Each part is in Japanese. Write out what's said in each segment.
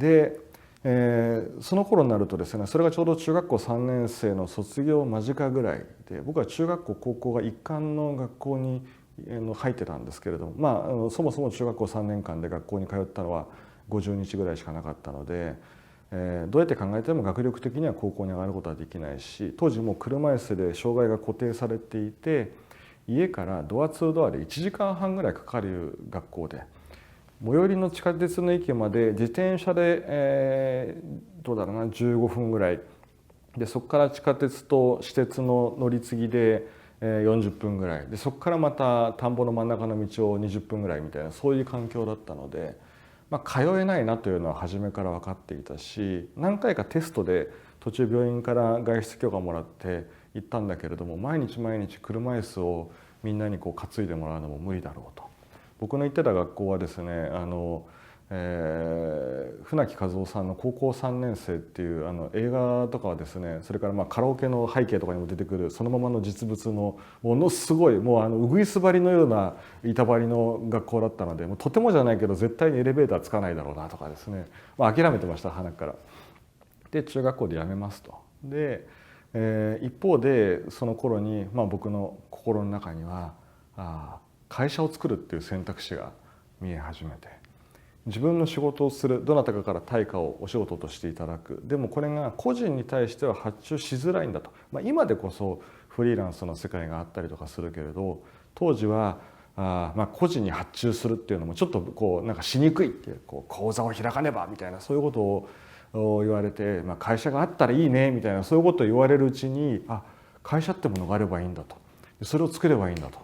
で、その頃になるとですね、それがちょうど中学校3年生の卒業間近ぐらいで、僕は中学校高校が一貫の学校に入ってたんですけれども、そもそも中学校3年間で学校に通ったのは50日ぐらいしかなかったので、どうやって考えても学力的には高校に上がることはできないし、当時もう車椅子で障害が固定されていて、家からドアツードアで1時間半ぐらいかかる学校で、最寄りの地下鉄の駅まで自転車で、どうだろうな、15分ぐらいで、そこから地下鉄と私鉄の乗り継ぎで40分ぐらいで、そこからまた田んぼの真ん中の道を20分ぐらいみたいな、そういう環境だったので、通えないなというのは初めから分かっていたし、何回かテストで途中病院から外出許可もらって行ったんだけれども、毎日毎日車椅子をみんなに担いでもらうのも無理だろうと。僕の行ってた学校はですね、船木和夫さんの高校3年生っていう映画とかはですね、それからカラオケの背景とかにも出てくるそのままの実物のものすごい、もうウグイス張りのような板張りの学校だったので、もうとてもじゃないけど絶対にエレベーターつかないだろうなとかですね、諦めてました、鼻から。で中学校で辞めますと。で、一方でその頃に、僕の心の中には会社を作るっていう選択肢が見え始めて、自分の仕事をする、どなたかから対価をお仕事としていただく、でもこれが個人に対しては発注しづらいんだと、今でこそフリーランスの世界があったりとかするけれど、当時は個人に発注するっていうのもちょっとなんかしにくいっていう、講座を開かねばみたいな、そういうことを言われて、会社があったらいいねみたいな、そういうことを言われるうちに、会社ってものがあればいいんだと、それを作ればいいんだと。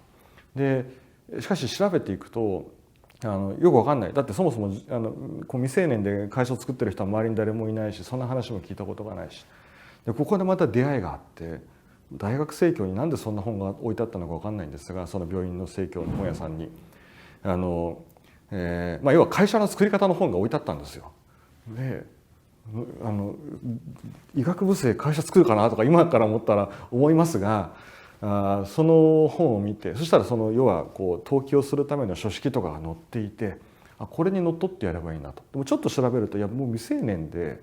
でしかし調べていくとよく分かんない。だってそもそも未成年で会社を作ってる人は周りに誰もいないし、そんな話も聞いたことがないし、でここでまた出会いがあって、大学生協になんでそんな本が置いてあったのか分かんないんですが、その病院の生協の本屋さんに要は会社の作り方の本が置いてあったんですよ。で医学部生会社作るかなとか今から思いますが、その本を見て、そしたら要は登記をするための書式とかが載っていて、これにのっとってやればいいなと。でもちょっと調べると、いやもう未成年で、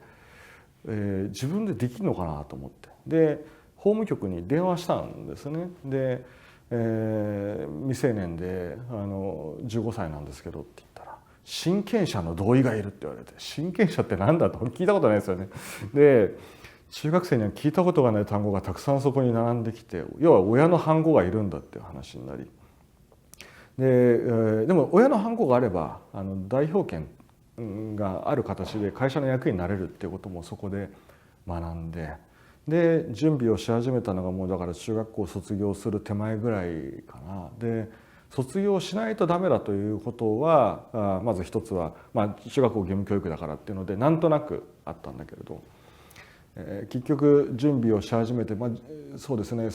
自分でできるのかなと思って、で法務局に電話したんですね。で、未成年で15歳なんですけどって言ったら、親権者の同意がいるって言われて、親権者って何だと聞いたことないですよね。で中学生には聞いたことがない単語がたくさんそこに並んできて、要は親のハンコがいるんだっていう話になり、でも親のハンコがあれば代表権がある形で会社の役員になれるっていうこともそこで学んで、で準備をし始めたのがもうだから中学校を卒業する手前ぐらいかな。で卒業しないとダメだということはまず一つは、中学校義務教育だからっていうのでなんとなくあったんだけれど、結局準備をし始めて、そうですね、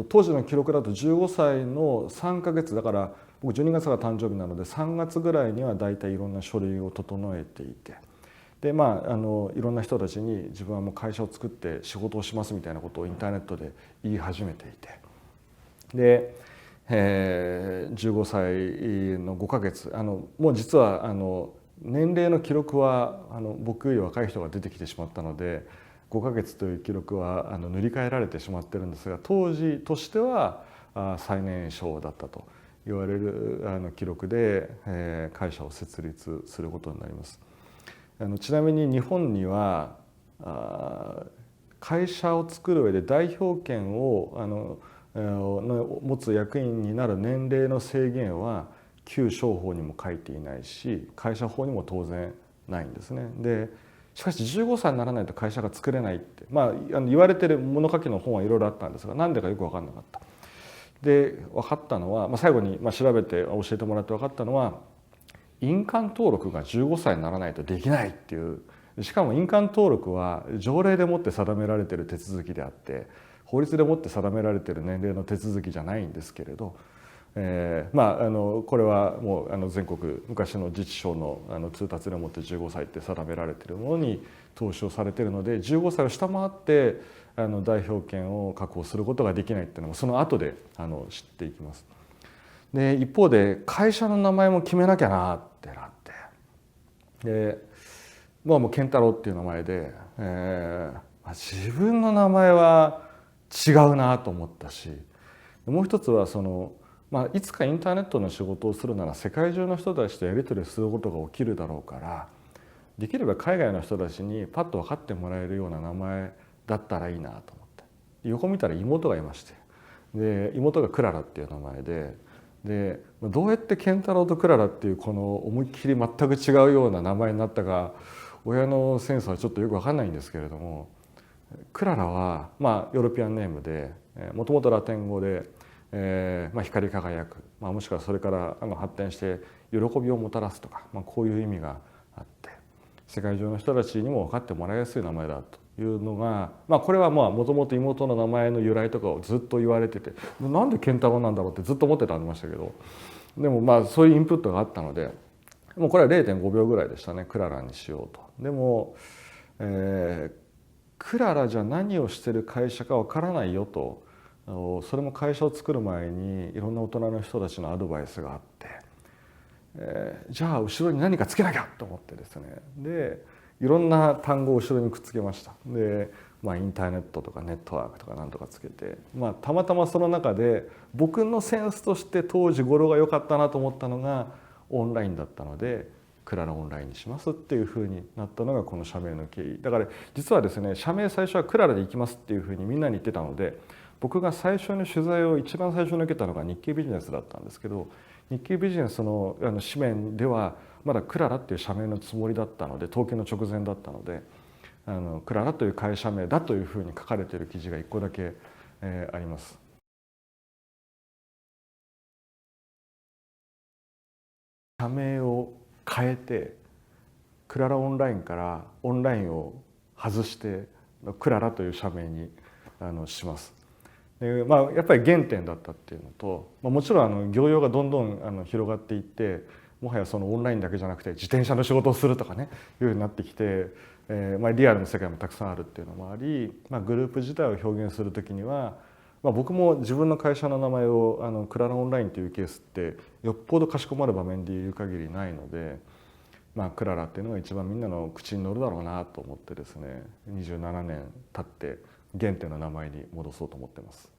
当時の記録だと15歳の3ヶ月だから、僕12月が誕生日なので3月ぐらいには大体いろんな書類を整えていて、でいろんな人たちに自分はもう会社を作って仕事をしますみたいなことをインターネットで言い始めていて、で、15歳の5ヶ月もう実は年齢の記録は僕より若い人が出てきてしまったので、5ヶ月という記録は塗り替えられてしまってるんですが、当時としては最年少だったと言われる記録で会社を設立することになります。ちなみに日本には会社を作る上で代表権を持つ役員になる年齢の制限は旧商法にも書いていないし、会社法にも当然ないんですね。でしかし15歳にならないと会社が作れないって、言われてる物書きの本はいろいろあったんですが、なんでかよく分かんなかった。で分かったのは、最後に調べて教えてもらって分かったのは、印鑑登録が15歳にならないとできないっていう。しかも印鑑登録は条例でもって定められている手続きであって、法律でもって定められている年齢の手続きじゃないんですけれど、これはもう全国昔の自治省の通達でもって15歳って定められているものに投資をされているので、15歳を下回って代表権を確保することができないっていうのもその後で知っていきます。で一方で会社の名前も決めなきゃなってなって、でもう健太郎っていう名前で、自分の名前は違うなと思ったし、もう一つはいつかインターネットの仕事をするなら世界中の人たちとやり取りすることが起きるだろうから、できれば海外の人たちにパッと分かってもらえるような名前だったらいいなと思って、横見たら妹がいまして、で妹がクララっていう名前でどうやって健太郎とクララっていうこの思いっきり全く違うような名前になったか、親のセンスはちょっとよく分かんないんですけれども、クララはヨーロピアンネームで、もともとラテン語で、光り輝く、もしくはそれから発展して喜びをもたらすとか、こういう意味があって、世界中の人たちにも分かってもらいやすい名前だというのが、これはもともと妹の名前の由来とかをずっと言われてて、なんで健太郎なんだろうってずっと思ってたんましたけど、でもそういうインプットがあったので、もうこれは 0.5 秒ぐらいでしたね。クララにしようと。でも、クララじゃ何をしてる会社かわからないよと、それも会社を作る前にいろんな大人の人たちのアドバイスがあって、じゃあ後ろに何かつけなきゃと思ってですね、でいろんな単語を後ろにくっつけました。で、インターネットとかネットワークとかなんとかつけて、たまたまその中で僕のセンスとして当時語呂が良かったなと思ったのがオンラインだったので、クララオンラインにしますっていうふうになったのがこの社名の経緯だから、実はですね、社名最初はクララで行きますっていうふうにみんなに言ってたので、僕が最初に取材を一番最初に受けたのが日経ビジネスだったんですけど、日経ビジネスの紙面ではまだクララっていう社名のつもりだったので、統計の直前だったので、クララという会社名だというふうに書かれている記事が1個だけ、あります。社名を変えて、クララオンラインからオンラインを外してクララという社名にします。でやっぱり原点だったっていうのと、もちろん業用がどんどん広がっていって、もはやそのオンラインだけじゃなくて自転車の仕事をするとかねいうようになってきて、リアルの世界もたくさんあるっていうのもあり、グループ自体を表現する時には、僕も自分の会社の名前をクララオンラインというケースってよっぽどかしこまる場面で言う限りないので、クララっていうのが一番みんなの口に乗るだろうなと思ってですね、27年経って原点の名前に戻そうと思ってます。